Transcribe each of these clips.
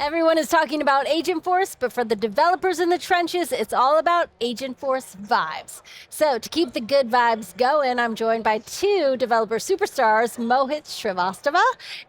Everyone is talking about Agentforce, but for the developers in the trenches, it's all about Agentforce Vibes. So to keep the good vibes going, I'm joined by two developer superstars, Mohit Srivastava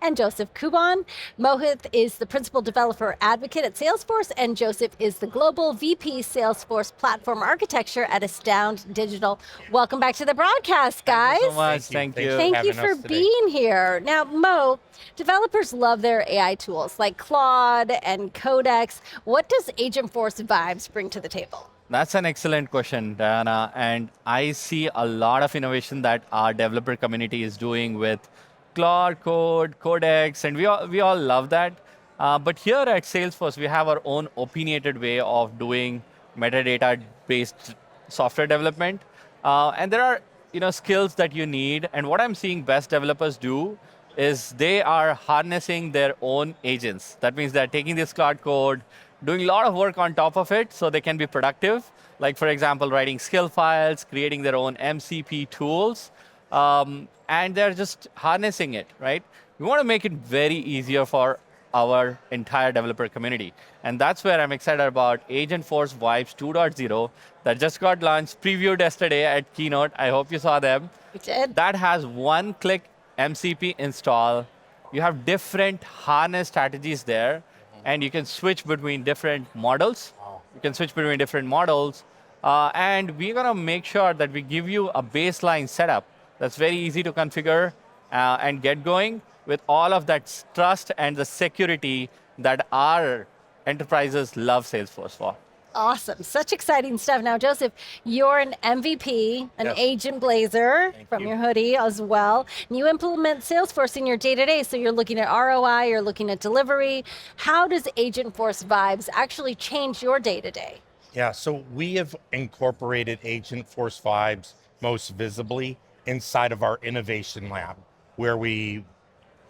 and Joseph Kuban. Mohit is the principal developer advocate at Salesforce, and Joseph is the global VP Salesforce platform architecture at Astound Digital. Welcome back to the broadcast, guys. Thank you so much. Thank you. Thank you for being here. Now, Mo, developers love their AI tools like Claude and Codex. What does Agentforce Vibes bring to the table? That's an excellent question, Diana. And I see a lot of innovation that our developer community is doing with Claude Code, Codex, and we all love that. But here at Salesforce, we have our own opinionated way of doing metadata-based software development. And there are skills that you need. And what I'm seeing best developers do is they are harnessing their own agents. That means they're taking this Claude code, doing a lot of work on top of it so they can be productive. Like, for example, writing skill files, creating their own MCP tools, and they're just harnessing it, right? We want to make it very easier for our entire developer community. And that's where I'm excited about Agentforce Vibes 2.0 that just got launched, previewed yesterday at Keynote. I hope you saw them. We did. That has one-click MCP install. You have different harness strategies there, and you can switch between different models. You can switch between different models, and we're going to make sure that we give you a baseline setup that's very easy to configure and get going with all of that trust and the security that our enterprises love Salesforce for. Awesome, such exciting stuff. Now, Joseph, you're an MVP, an Yes. agent blazer from you. your hoodie as well. And you implement Salesforce in your day-to-day, so you're looking at ROI, you're looking at delivery. How does Agentforce Vibes actually change your day-to-day? Yeah, so we have incorporated Agentforce Vibes most visibly inside of our innovation lab, where we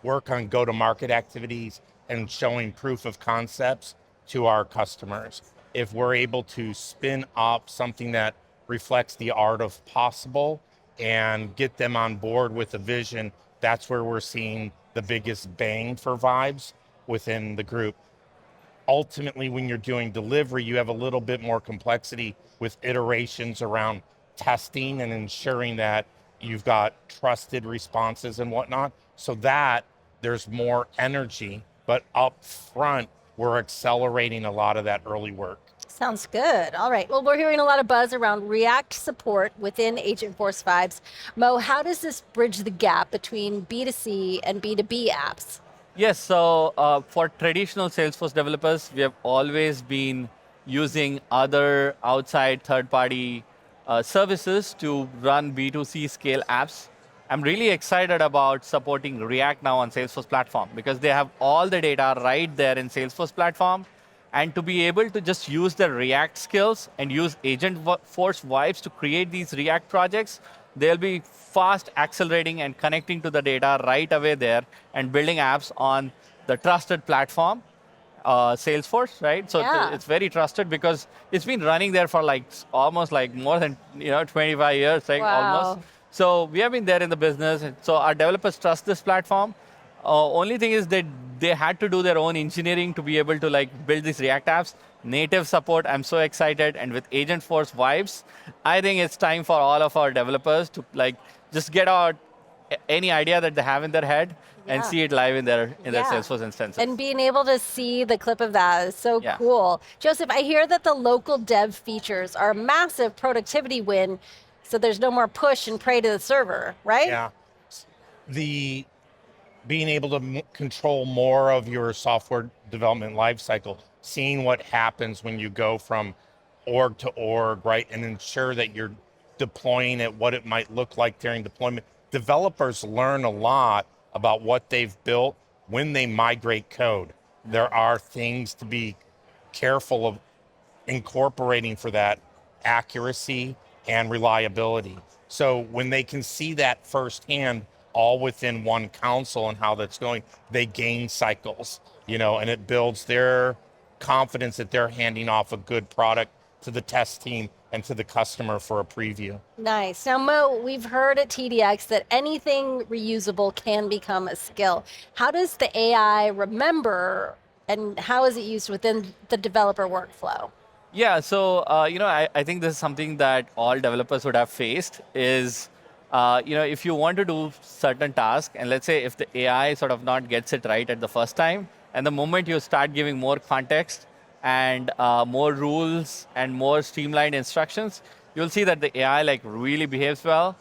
work on go-to-market activities and showing proof of concepts to our customers. If we're able to spin up something that reflects the art of possible and get them on board with a vision, that's where we're seeing the biggest bang for Vibes within the group. Ultimately, when you're doing delivery, you have a little bit more complexity with iterations around testing and ensuring that you've got trusted responses and whatnot, so that there's more energy, but up front, we're accelerating a lot of that early work. Sounds good. All right. Well, we're hearing a lot of buzz around React support within Agentforce Vibes. Mo, how does this bridge the gap between B2C and B2B apps? Yes, so for traditional Salesforce developers, we have always been using other outside third-party services to run B2C scale apps. I'm really excited about supporting React now on Salesforce platform because they have all the data right there in Salesforce platform. And to be able to just use the React skills and use Agentforce Vibes to create these React projects, they'll be fast accelerating and connecting to the data right away there and building apps on the trusted platform, Salesforce, right? So Yeah. it's very trusted because it's been running there for almost more than 25 years, like Wow. almost. So we have been there in the business, and so our developers trust this platform. Only thing is that they had to do their own engineering to be able to build these React apps. Native support, I'm so excited, and with Agentforce Vibes, I think it's time for all of our developers to just get out any idea that they have in their head and Yeah. see it live in their Yeah. Salesforce instances. And being able to see the clip of that is so Yeah. cool. Joseph, I hear that the local dev features are a massive productivity win, so there's no more push and pray to the server, right? Yeah, the being able to control more of your software development lifecycle, seeing what happens when you go from org to org, right, and ensure that you're deploying it, what it might look like during deployment. Developers learn a lot about what they've built when they migrate code. There are things to be careful of incorporating for that accuracy and reliability. So when they can see that firsthand, all within one console and how that's going, they gain cycles, and it builds their confidence that they're handing off a good product to the test team and to the customer for a preview. Nice. Now, Mo, we've heard at TDX that anything reusable can become a skill. How does the AI remember and how is it used within the developer workflow? Yeah, so I think this is something that all developers would have faced is, if you want to do certain task, and let's say if the AI sort of not gets it right at the first time, and the moment you start giving more context and more rules and more streamlined instructions, you'll see that the AI like really behaves well.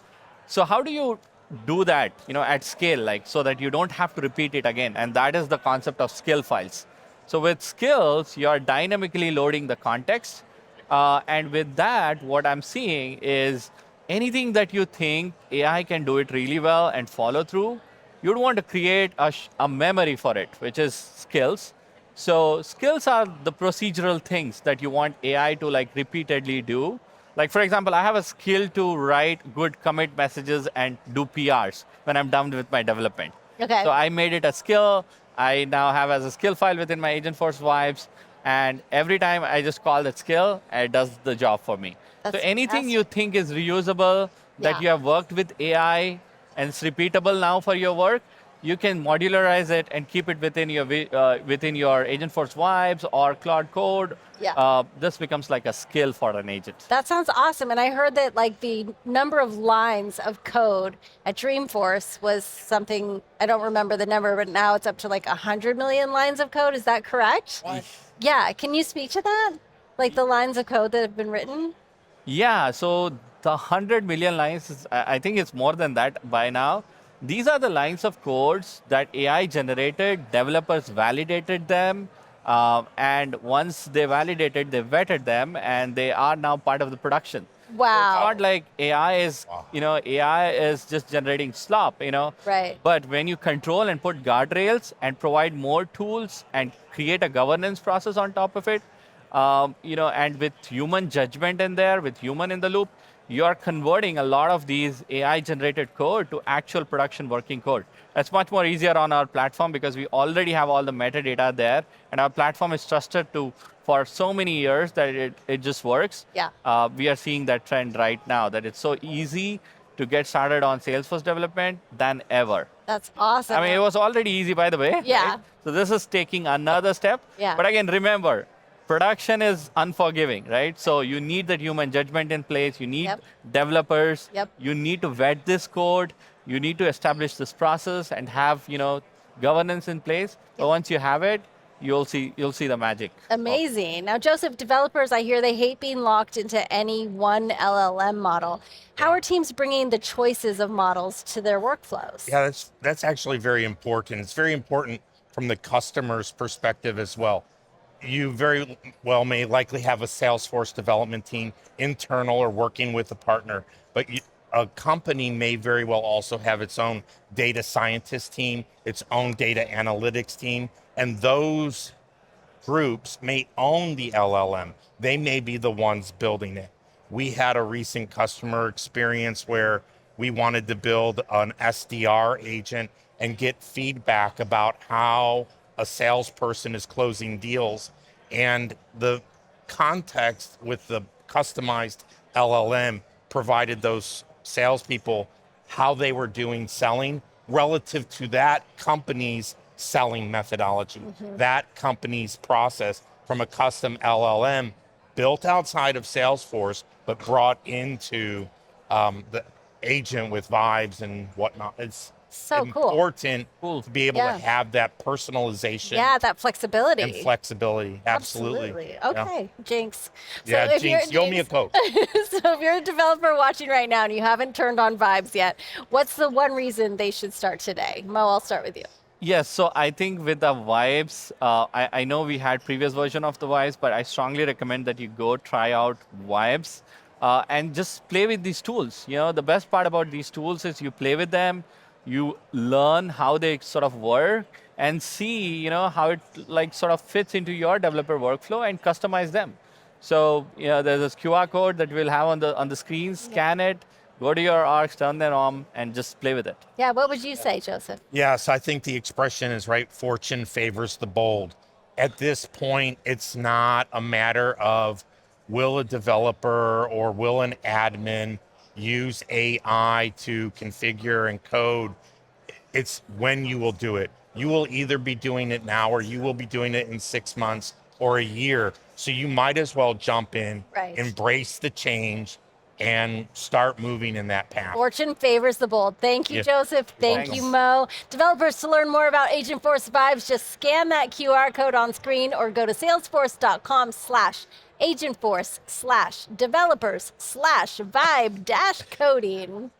So how do you do that, at scale, like so that you don't have to repeat it again? And that is the concept of skill files. So with skills, you are dynamically loading the context. And with that, what I'm seeing is anything that you think AI can do it really well and follow through, you'd want to create a memory for it, which is skills. So skills are the procedural things that you want AI to like repeatedly do. Like for example, I have a skill to write good commit messages and do PRs when I'm done with my development. Okay. So I made it a skill. I now have as a skill file within my Agentforce Vibes. And every time I just call that skill, it does the job for me. That's So anything fantastic. you think is reusable, that Yeah. you have worked with AI and it's repeatable now for your work, you can modularize it and keep it within your Agentforce Vibes or Cloud Code. Yeah. This becomes like a skill for an agent. That sounds awesome. And I heard that like the number of lines of code at Dreamforce was something, I don't remember the number, but now it's up to like 100 million lines of code. Is that correct? What? Yeah. Can you speak to that? Like the lines of code that have been written? Yeah, so the 100 million lines, I think it's more than that by now. These are the lines of codes that AI generated, developers validated them, and once they validated, they vetted them, and they are now part of the production. So it's Wow. not like AI is just generating slop, Right. But when you control and put guardrails and provide more tools and create a governance process on top of it, and with human judgment in there, with human in the loop, you are converting a lot of these AI-generated code to actual production working code. That's much more easier on our platform because we already have all the metadata there, and our platform is trusted for so many years that it just works. Yeah. We are seeing that trend right now, that it's so easy to get started on Salesforce development than ever. That's awesome. I mean, it was already easy, by the way. Yeah. Right? So this is taking another step. Yeah. But again, remember, production is unforgiving, right? So you need that human judgment in place. You need Yep. developers. Yep. You need to vet this code. You need to establish this process and have governance in place. But once you have it, you'll see the magic. Amazing. Now, Joseph, developers, I hear they hate being locked into any one LLM model. How are teams bringing the choices of models to their workflows? Yeah, that's actually very important. It's very important from the customer's perspective as well. You very well may likely have a Salesforce development team, internal or working with a partner, but a company may very well also have its own data scientist team, its own data analytics team, and those groups may own the LLM. They may be the ones building it. We had a recent customer experience where we wanted to build an SDR agent and get feedback about how a salesperson is closing deals. And the context with the customized LLM provided those salespeople how they were doing selling relative to that company's selling methodology, that company's process from a custom LLM built outside of Salesforce, but brought into the agent with vibes and whatnot. It's So cool. important Cool. to be able Yeah. to have that personalization Yeah, that flexibility. and flexibility. Absolutely. Yeah. Okay, Jinx. Yeah, if you're- Jinx, you owe me a Coke. So if you're a developer watching right now and you haven't turned on Vibes yet, what's the one reason they should start today? Mo, I'll start with you. Yes, so I think with the Vibes, I know we had previous version of the Vibes, but I strongly recommend that you go try out Vibes and just play with these tools. The best part about these tools is you play with them, you learn how they sort of work, and see how it like sort of fits into your developer workflow and customize them. So there's this QR code that we'll have on the screen. Scan it, go to your arcs, turn them on, and just play with it. Yeah, what would you say, Joseph? Yes, I think the expression is right. Fortune favors the bold. At this point, it's not a matter of will a developer or will an admin use AI to configure and code. It's when you will do it. You will either be doing it now or you will be doing it in 6 months or a year. So you might as well jump in, Right. embrace the change, and start moving in that path. Fortune favors the bold. Thank you, Yeah. Joseph. Thank welcome. you, Mo. Developers, to learn more about Agentforce Vibes, just scan that QR code on screen or go to salesforce.com/agentforce/developers/vibe-coding.